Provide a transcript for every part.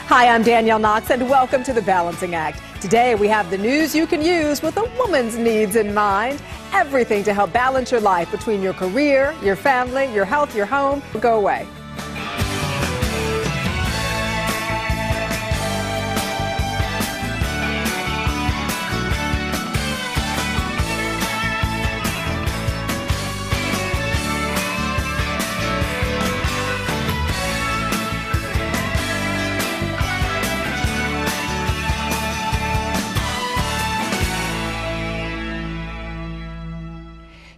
Hi, I'm Danielle Knox, and welcome to The Balancing Act. Today, we have the news you can use with a woman's needs in mind. Everything to help balance your life between your career, your family, your health, your home. Go away.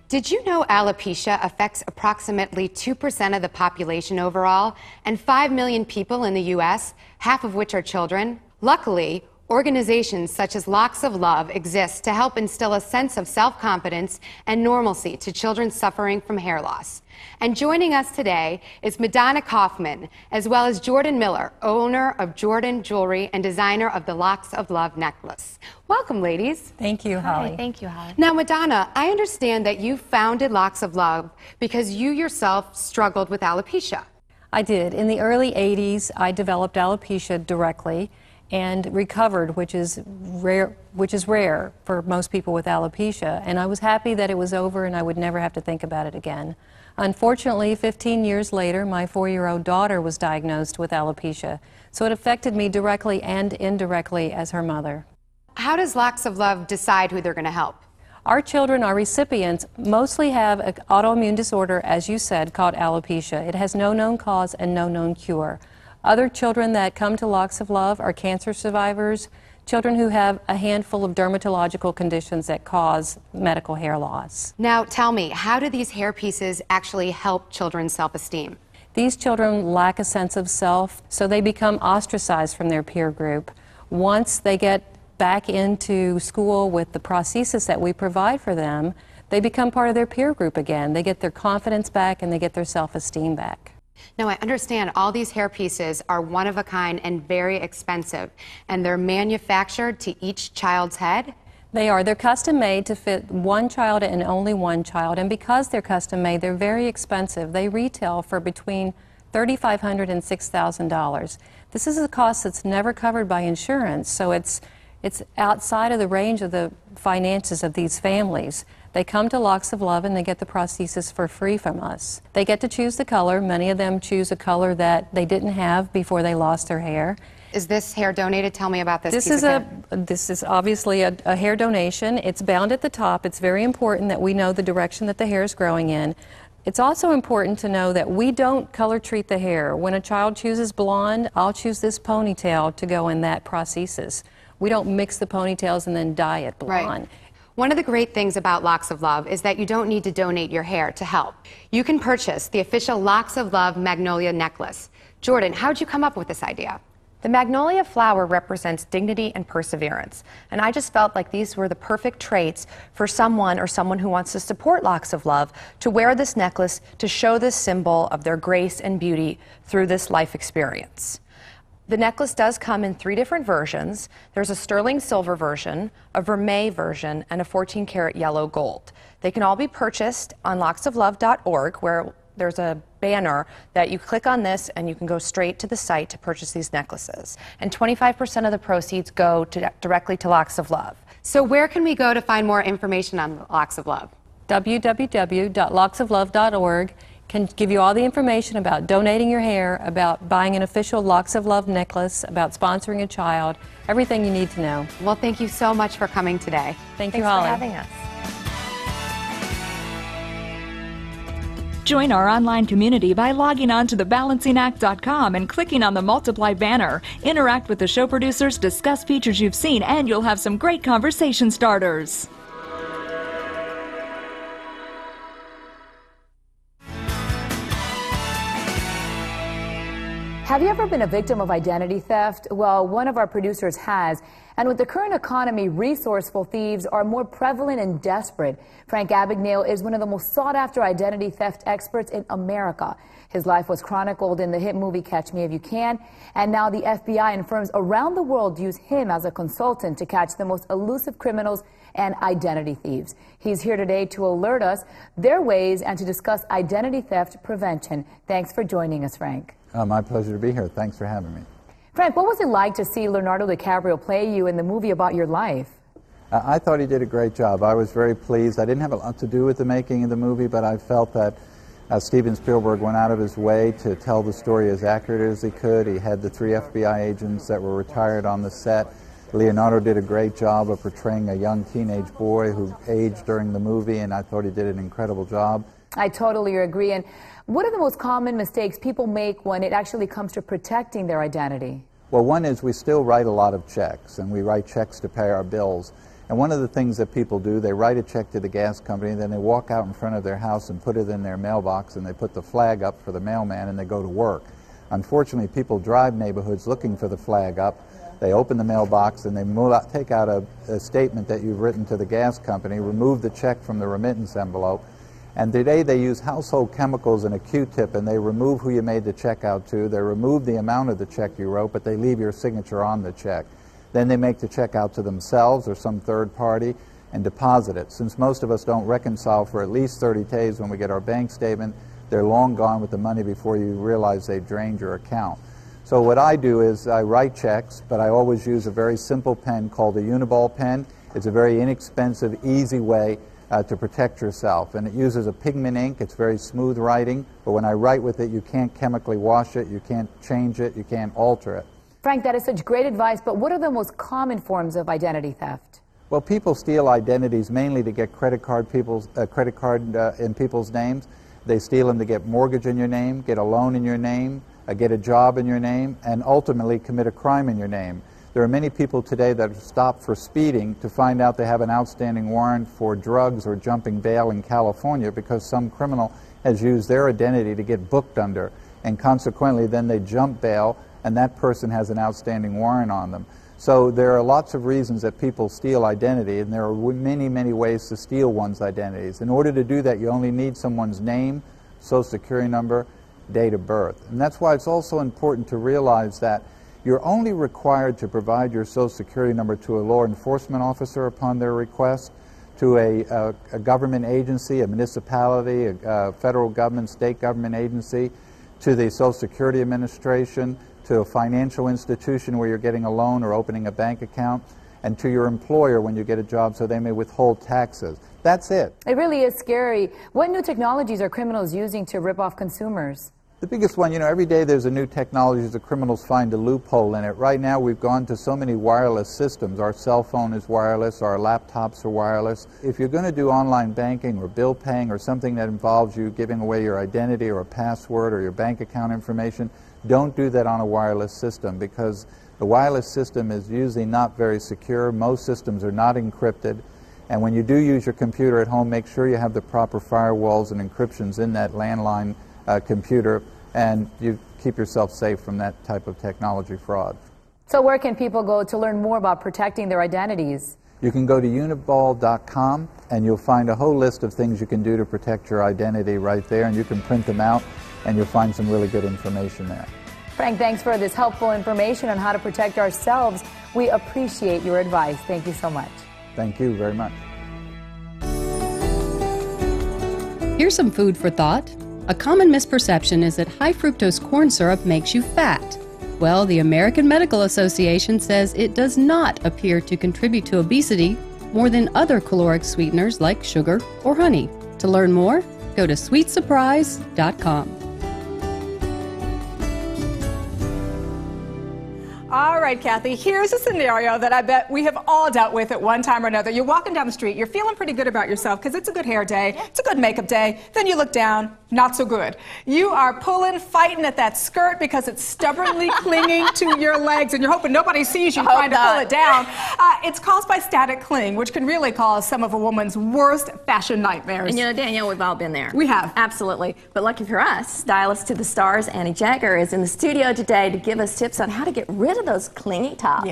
Did you know alopecia affects approximately 2% of the population overall and 5 million people in the U.S., half of which are children? Luckily, organizations such as Locks of Love exist to help instill a sense of self-confidence and normalcy to children suffering from hair loss. And joining us today is Madonna Kaufman, as well as Jordan Miller, owner of Jordan Jewelry and designer of the Locks of Love necklace. Welcome, ladies. Thank you, Holly. Hi, thank you, Holly. Now, Madonna, I understand that you founded Locks of Love because you yourself struggled with alopecia. I did. In the early 80s, I developed alopecia directly and recovered, which is rare for most people with alopecia. And I was happy that it was over and I would never have to think about it again. Unfortunately, 15 years later, my 4-year-old daughter was diagnosed with alopecia, so it affected me directly and indirectly as her mother. How does Locks of Love decide who they're going to help? Our children, our recipients, mostly have an autoimmune disorder, as you said, called alopecia. It has no known cause and no known cure. Other children that come to Locks of Love are cancer survivors, children who have a handful of dermatological conditions that cause medical hair loss. Now, tell me, how do these hair pieces actually help children's self-esteem? These children lack a sense of self, so they become ostracized from their peer group. Once they get back into school with the prosthesis that we provide for them, they become part of their peer group again. They get their confidence back and they get their self-esteem back. Now, I understand all these hair pieces are one of a kind and very expensive, and they're manufactured to each child's head? They are. They're custom made to fit one child and only one child, and because they're custom made, they're very expensive. They retail for between $3,500 and $6,000. This is a cost that's never covered by insurance, so it's outside of the range of the finances of these families. They come to Locks of Love and they get the prosthesis for free from us. They get to choose the color. Many of them choose a color that they didn't have before they lost their hair. Is this hair donated? Tell me about this This piece is of hair. This is obviously a hair donation. It's bound at the top. It's very important that we know the direction that the hair is growing in. It's also important to know that we don't color treat the hair. When a child chooses blonde, I'll choose this ponytail to go in that prosthesis. We don't mix the ponytails and then dye it blonde. Right. One of the great things about Locks of Love is that you don't need to donate your hair to help. You can purchase the official Locks of Love Magnolia necklace. Jordan, how'd you come up with this idea? The magnolia flower represents dignity and perseverance, and I just felt like these were the perfect traits for someone who wants to support Locks of Love to wear this necklace to show this symbol of their grace and beauty through this life experience. The necklace does come in 3 different versions. There's a sterling silver version, a vermeil version, and a 14-karat yellow gold. They can all be purchased on locksoflove.org, where there's a banner that you click on this and you can go straight to the site to purchase these necklaces. And 25% of the proceeds go directly to Locks of Love. So where can we go to find more information on Locks of Love? www.locksoflove.org can give you all the information about donating your hair, about buying an official Locks of Love necklace, about sponsoring a child, everything you need to know. Well, thank you so much for coming today. Thanks you, Holly. for having us. Join our online community by logging on to thebalancingact.com and clicking on the Multiply banner. Interact with the show producers, discuss features you've seen, and you'll have some great conversation starters. Have you ever been a victim of identity theft? Well, one of our producers has. And with the current economy, resourceful thieves are more prevalent and desperate. Frank Abagnale is one of the most sought-after identity theft experts in America. His life was chronicled in the hit movie Catch Me If You Can, and now the FBI and firms around the world use him as a consultant to catch the most elusive criminals and identity thieves. He's here today to alert us their ways and to discuss identity theft prevention. Thanks for joining us, Frank. My pleasure to be here. Thanks for having me. Frank, what was it like to see Leonardo DiCaprio play you in the movie about your life? I thought he did a great job. I was very pleased. I didn't have a lot to do with the making of the movie, but I felt that Steven Spielberg went out of his way to tell the story as accurate as he could. He had the 3 FBI agents that were retired on the set. Leonardo did a great job of portraying a young teenage boy who aged during the movie, and I thought he did an incredible job. I totally agree. And what are the most common mistakes people make when it actually comes to protecting their identity? Well, one is we still write a lot of checks, and we write checks to pay our bills. And one of the things that people do, they write a check to the gas company, and then they walk out in front of their house and put it in their mailbox, and they put the flag up for the mailman, and they go to work. Unfortunately, people drive neighborhoods looking for the flag up. They open the mailbox, and they take out a statement that you've written to the gas company, remove the check from the remittance envelope, and today they use household chemicals and a Q-tip, and they remove who you made the check out to. They remove the amount of the check you wrote, but they leave your signature on the check. Then they make the check out to themselves or some third party and deposit it. Since most of us don't reconcile for at least 30 days when we get our bank statement, they're long gone with the money before you realize they've drained your account. So what I do is I write checks, but I always use a very simple pen called a Uniball pen. It's a very inexpensive, easy way to protect yourself. And it uses a pigment ink. It's very smooth writing, but when I write with it, you can't chemically wash it, you can't change it, you can't alter it. Frank, that is such great advice, but what are the most common forms of identity theft? Well, people steal identities mainly to get credit card in people's names. They steal them to get mortgage in your name, get a loan in your name, get a job in your name, and ultimately commit a crime in your name. There are many people today that are stopped for speeding to find out they have an outstanding warrant for drugs or jumping bail in California because some criminal has used their identity to get booked under, and consequently then they jump bail, and that person has an outstanding warrant on them. So there are lots of reasons that people steal identity, and there are many, many ways to steal one's identities. In order to do that, you only need someone's name, social security number, date of birth. And that's why it's also important to realize that you're only required to provide your social security number to a law enforcement officer upon their request, to a government agency, a municipality, a federal government, state government agency, to the Social Security Administration, to a financial institution where you're getting a loan or opening a bank account, and to your employer when you get a job so they may withhold taxes. That's it. It really is scary. What new technologies are criminals using to rip off consumers? The biggest one, every day there's a new technology, the criminals find a loophole in it. Right now we've gone to so many wireless systems. Our cell phone is wireless, our laptops are wireless. If you're going to do online banking or bill paying or something that involves you giving away your identity or a password or your bank account information, don't do that on a wireless system because the wireless system is usually not very secure. Most systems are not encrypted. And when you do use your computer at home, make sure you have the proper firewalls and encryptions in that landline computer, and you keep yourself safe from that type of technology fraud. So where can people go to learn more about protecting their identities? You can go to uniball.com, and you'll find a whole list of things you can do to protect your identity right there, and you can print them out, and you'll find some really good information there. Frank, thanks for this helpful information on how to protect ourselves. We appreciate your advice. Thank you so much. Thank you very much. Here's some food for thought. A common misperception is that high fructose corn syrup makes you fat. Well, the American Medical Association says it does not appear to contribute to obesity more than other caloric sweeteners like sugar or honey. To learn more, go to sweetsurprise.com. All right, Kathy, here's a scenario that I bet we have all dealt with at one time or another. You're walking down the street, you're feeling pretty good about yourself because it's a good hair day, it's a good makeup day, then you look down, not so good. You are fighting at that skirt because it's stubbornly clinging to your legs and you're hoping nobody sees you trying to pull it down. It's caused by static cling, which can really cause some of a woman's worst fashion nightmares. And Danielle, we've all been there. We have. Absolutely. But lucky for us, stylist to the stars Annie Jagger is in the studio today to give us tips on how to get rid of those clingy tops,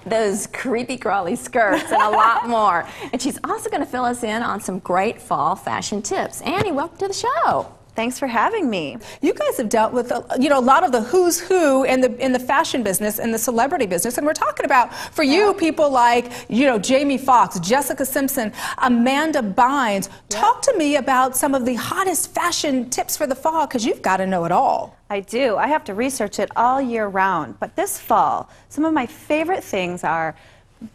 those creepy crawly skirts, and a lot more. And she's also going to fill us in on some great fall fashion tips. Annie, welcome to the show. Thanks for having me. You guys have dealt with, you know, a lot of the who's who in the fashion business and the celebrity business, and we're talking about, for you, people like, you know, Jamie Foxx, Jessica Simpson, Amanda Bynes. Talk to me about some of the hottest fashion tips for the fall, because you've got to know it all. I do. I have to research it all year round. But this fall, some of my favorite things are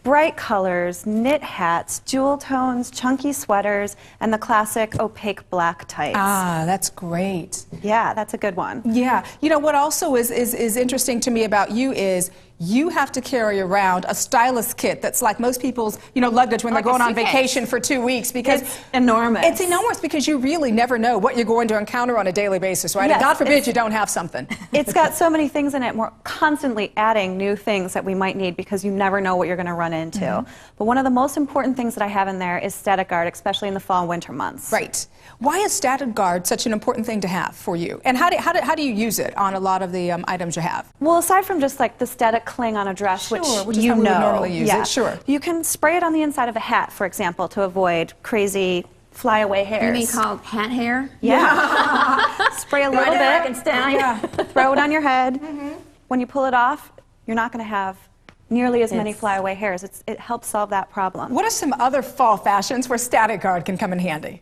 bright colors, knit hats, jewel tones, chunky sweaters, and the classic opaque black tights. Ah, that's great. Yeah, that's a good one. Yeah. You know, what also is interesting to me about you is you have to carry around a stylist kit that's like most people's, you know, luggage when they're going on vacation for 2 weeks, because it's enormous. It's enormous because you really never know what you're going to encounter on a daily basis, right? Yes, and God forbid you don't have something. It's got so many things in it. We're constantly adding new things that we might need because you never know what you're going to run into. But one of the most important things that I have in there is static guard, especially in the fall and winter months. Right. Why is static guard such an important thing to have for you? And how do you use it on a lot of the items you have? Well, aside from just like the static cling on a dress, which is you how we would normally use it. Sure. You can spray it on the inside of a hat, for example, to avoid crazy flyaway hairs. You mean called hat hair? Yeah. Spray a little bit. Throw it on your head. When you pull it off, you're not going to have nearly as many flyaway hairs. It helps solve that problem. What are some other fall fashions where static guard can come in handy?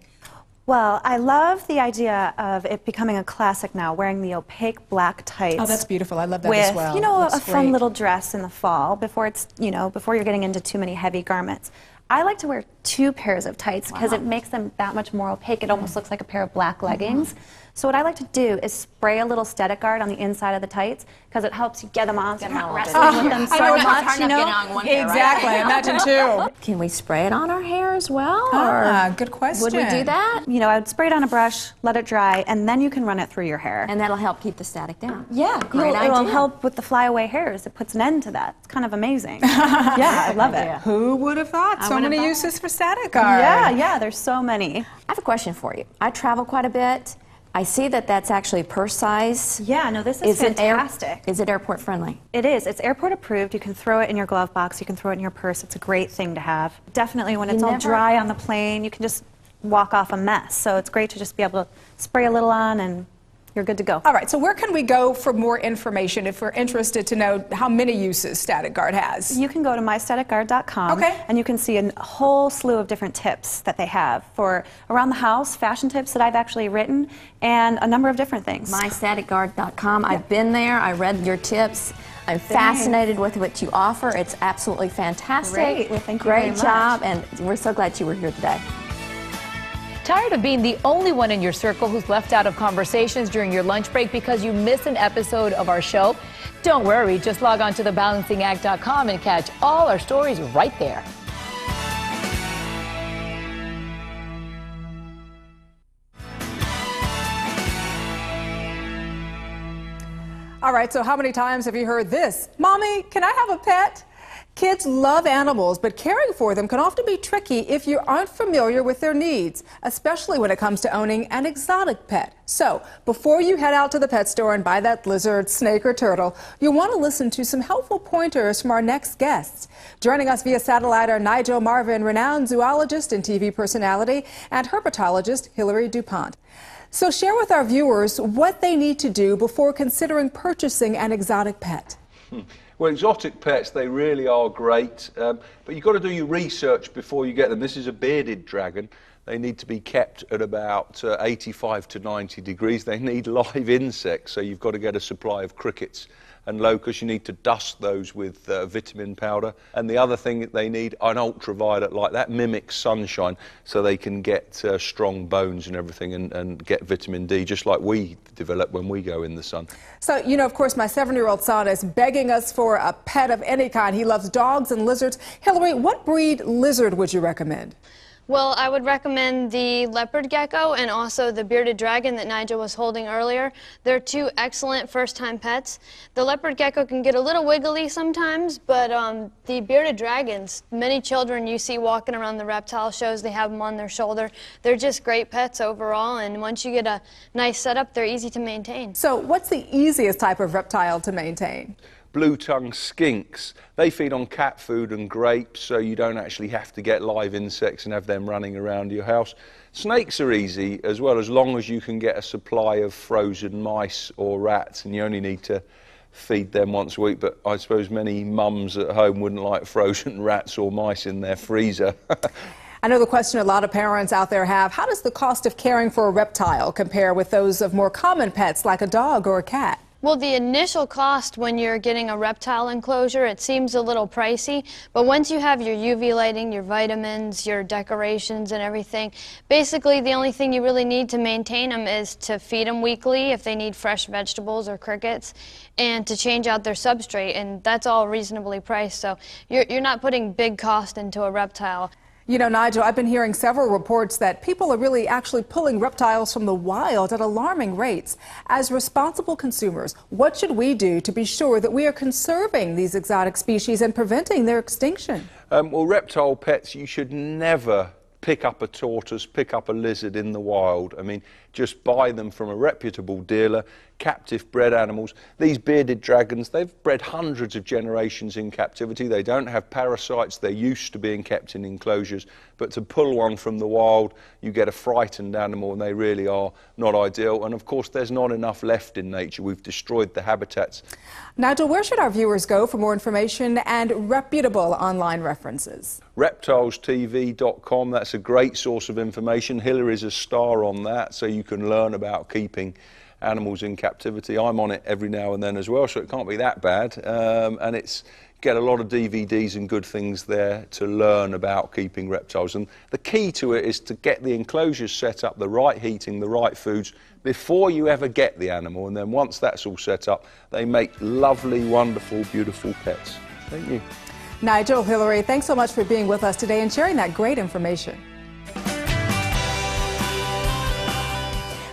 Well, I love the idea of it becoming a classic now, wearing the opaque black tights. Oh, that's beautiful. I love that with, as well. You know, Looks a fun little dress in the fall before it's, you know, before you're getting into too many heavy garments. I like to wear 2 pairs of tights because it makes them that much more opaque. It almost looks like a pair of black leggings. So what I like to do is spray a little static guard on the inside of the tights because it helps you get them on so you're not wrestling with them so much, you know? Exactly, imagine too. Can we spray it on our hair as well? Ah, good question. Would we do that? You know, I would spray it on a brush, let it dry, and then you can run it through your hair. And that'll help keep the static down. Yeah, it'll help with the flyaway hairs. It puts an end to that. It's kind of amazing. Yeah, I love it. Who would have thought? So many uses for static guard. Yeah, there's so many. I have a question for you. I travel quite a bit. I see that that's actually purse size. Yeah, no, this is fantastic. Is it airport friendly? It is. It's airport approved. You can throw it in your glove box. You can throw it in your purse. It's a great thing to have. Definitely when it's all dry on the plane, you can just walk off a mess. So it's great to just be able to spray a little on and you're good to go. All right, so where can we go for more information if we're interested to know how many uses static guard has? You can go to mystaticguard.com and you can see a whole slew of different tips that they have for around the house, fashion tips that I've actually written, and a number of different things. mystaticguard.com. I've been there. I read your tips. I'm fascinated with what you offer. It's absolutely fantastic. Great. Well, thank you very much. Great job, and we're so glad you were here today. Tired of being the only one in your circle who's left out of conversations during your lunch break because you missed an episode of our show? Don't worry, just log on to thebalancingact.com and catch all our stories right there. All right, so how many times have you heard this? Mommy, can I have a pet? Kids love animals, but caring for them can often be tricky if you aren't familiar with their needs, especially when it comes to owning an exotic pet. So, before you head out to the pet store and buy that lizard, snake, or turtle, you'll want to listen to some helpful pointers from our next guests. Joining us via satellite are Nigel Marvin, renowned zoologist and TV personality, and herpetologist Hilary DuPont. So share with our viewers what they need to do before considering purchasing an exotic pet. Well, exotic pets, they really are great, but you've got to do your research before you get them. This is a bearded dragon. They need to be kept at about 85 to 90 degrees. They need live insects, so you've got to get a supply of crickets and locusts. You need to dust those with vitamin powder. And the other thing that they need, an ultraviolet light. That mimics sunshine, so they can get strong bones and everything and get vitamin D, just like we develop when we go in the sun. So, you know, of course, my 7-year-old son is begging us for a pet of any kind. He loves dogs and lizards. Hilary, what breed lizard would you recommend? Well, I would recommend the leopard gecko and also the bearded dragon that Nigel was holding earlier. They're 2 excellent first-time pets. The leopard gecko can get a little wiggly sometimes, but the bearded dragons, many children you see walking around the reptile shows, they have them on their shoulder. They're just great pets overall, and once you get a nice setup, they're easy to maintain. So what's the easiest type of reptile to maintain? blue-tongued skinks. They feed on cat food and grapes, so you don't actually have to get live insects and have them running around your house. Snakes are easy as well, as long as you can get a supply of frozen mice or rats, and you only need to feed them once a week. But I suppose many mums at home wouldn't like frozen rats or mice in their freezer. I know the question a lot of parents out there have: how does the cost of caring for a reptile compare with those of more common pets like a dog or a cat? Well, the initial cost when you're getting a reptile enclosure, it seems a little pricey, but once you have your UV lighting, your vitamins, your decorations and everything, basically the only thing you really need to maintain them is to feed them weekly if they need fresh vegetables or crickets, and to change out their substrate, and that's all reasonably priced, so you're not putting big cost into a reptile. You know, Nigel, I've been hearing several reports that people are really actually pulling reptiles from the wild at alarming rates. As responsible consumers, what should we do to be sure that we are conserving these exotic species and preventing their extinction? Well, reptile pets, you should never pick up a tortoise, pick up a lizard in the wild. I mean, just buy them from a reputable dealer. Captive bred animals. These bearded dragons, they've bred hundreds of generations in captivity. They don't have parasites. They're used to being kept in enclosures. But to pull one from the wild, you get a frightened animal, and they really are not ideal. And of course, there's not enough left in nature. We've destroyed the habitats. Nigel, where should our viewers go for more information and reputable online references? reptilestv.com, that's a great source of information. Hilary's a star on that, so you can learn about keeping animals in captivity. I'm on it every now and then as well, so it can't be that bad. And it's get a lot of DVDs and good things there to learn about keeping reptiles. And the key to it is to get the enclosures set up, the right heating, the right foods, before you ever get the animal. And then once that's all set up, they make lovely, wonderful, beautiful pets. Thank you. Nigel, Hilary, thanks so much for being with us today and sharing that great information.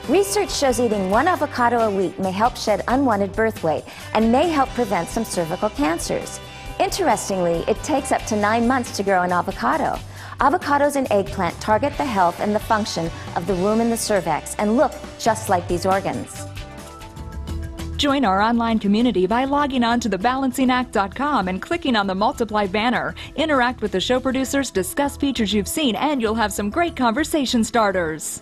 Research shows eating one avocado a week may help shed unwanted birth weight and may help prevent some cervical cancers. Interestingly, it takes up to 9 months to grow an avocado. Avocados and eggplant target the health and the function of the womb and the cervix and look just like these organs. Join our online community by logging on to thebalancingact.com and clicking on the Multiply banner. Interact with the show producers, discuss features you've seen, and you'll have some great conversation starters.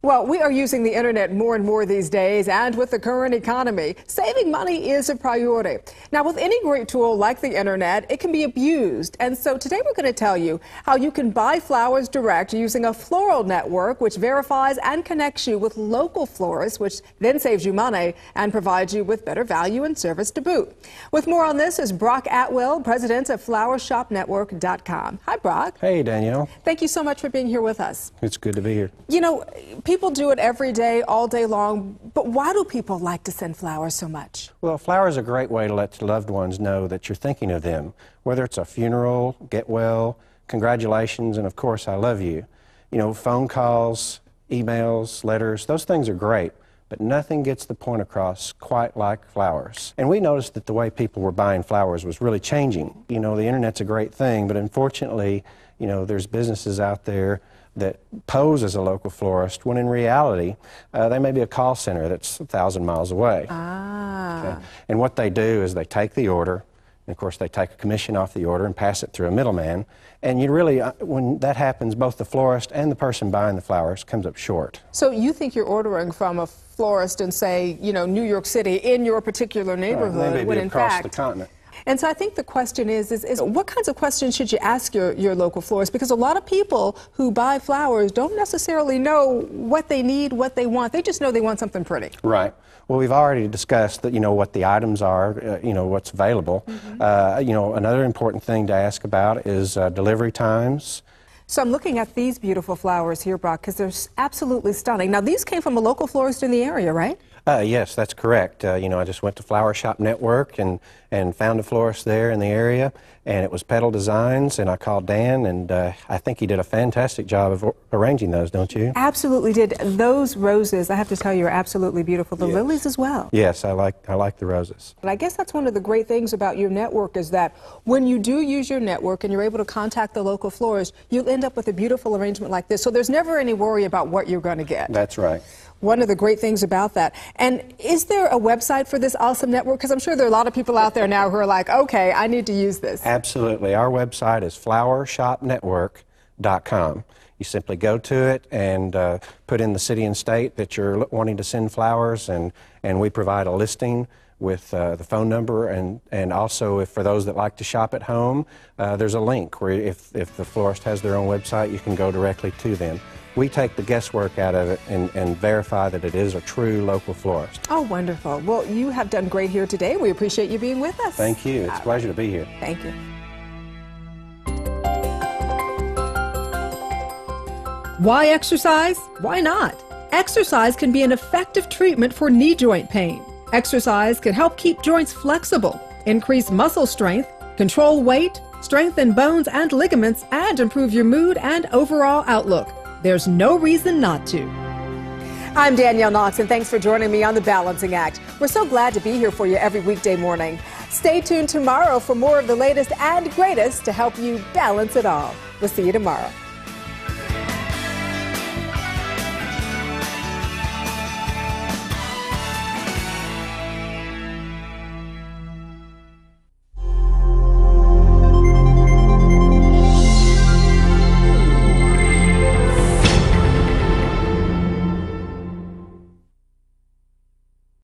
Well, we are using the internet more and more these days, and with the current economy, saving money is a priority. Now, with any great tool like the internet, it can be abused. And so today we're going to tell you how you can buy flowers direct using a floral network, which verifies and connects you with local florists, which then saves you money and provides you with better value and service to boot. With more on this is Brock Atwell, president of flowershopnetwork.com. Hi, Brock. Hey, Danielle. Thank you so much for being here with us. It's good to be here. You know, people do it every day, all day long, but why do people like to send flowers so much? Well, flowers are a great way to let your loved ones know that you're thinking of them, whether it's a funeral, get well, congratulations, and of course, I love you. You know, phone calls, emails, letters, those things are great, but nothing gets the point across quite like flowers. And we noticed that the way people were buying flowers was really changing. You know, the internet's a great thing, but unfortunately, you know, there's businesses out there that pose as a local florist when in reality they may be a call center that's 1,000 miles away. Okay? And what they do is they take the order, and of course they take a commission off the order and pass it through a middleman, and you really, when that happens, both the florist and the person buying the flowers comes up short. So you think you're ordering from a florist in, say, you know, New York City in your particular neighborhood, maybe when in across fact the continent. And so I think the question is what kinds of questions should you ask your local florist? Because a lot of people who buy flowers don't necessarily know what they need, what they want. They just know they want something pretty. Right. Well, we've already discussed that, you know, what the items are, you know, what's available. You know, another important thing to ask about is delivery times. So I'm looking at these beautiful flowers here, Brock, because they're absolutely stunning. Now, these came from a local florist in the area, right? Yes, that's correct. You know, I just went to Flower Shop Network and and found a florist there in the area, and it was Petal Designs, and I called Dan, and I think he did a fantastic job of arranging those, don't you? Absolutely did. Those roses, I have to tell you, are absolutely beautiful. The lilies as well. Yes, I like the roses. And I guess that's one of the great things about your network is that when you do use your network and you're able to contact the local florist, you'll end up with a beautiful arrangement like this. So there's never any worry about what you're going to get. That's right. One of the great things about that. And is there a website for this awesome network? Because I'm sure there are a lot of people out there now who are like, okay, I need to use this. Absolutely. Our website is flowershopnetwork.com. You simply go to it and put in the city and state that you're wanting to send flowers, and we provide a listing with the phone number, and also for those that like to shop at home, there's a link where if the florist has their own website, you can go directly to them. We take the guesswork out of it and verify that it is a true local florist. Oh, wonderful. Well, you have done great here today. We appreciate you being with us. Thank you. It's a pleasure to be here. Thank you. Why exercise? Why not? Exercise can be an effective treatment for knee joint pain. Exercise can help keep joints flexible, increase muscle strength, control weight, strengthen bones and ligaments, and improve your mood and overall outlook. There's no reason not to. I'm Danielle Knox, and thanks for joining me on The Balancing Act. We're so glad to be here for you every weekday morning. Stay tuned tomorrow for more of the latest and greatest to help you balance it all. We'll see you tomorrow.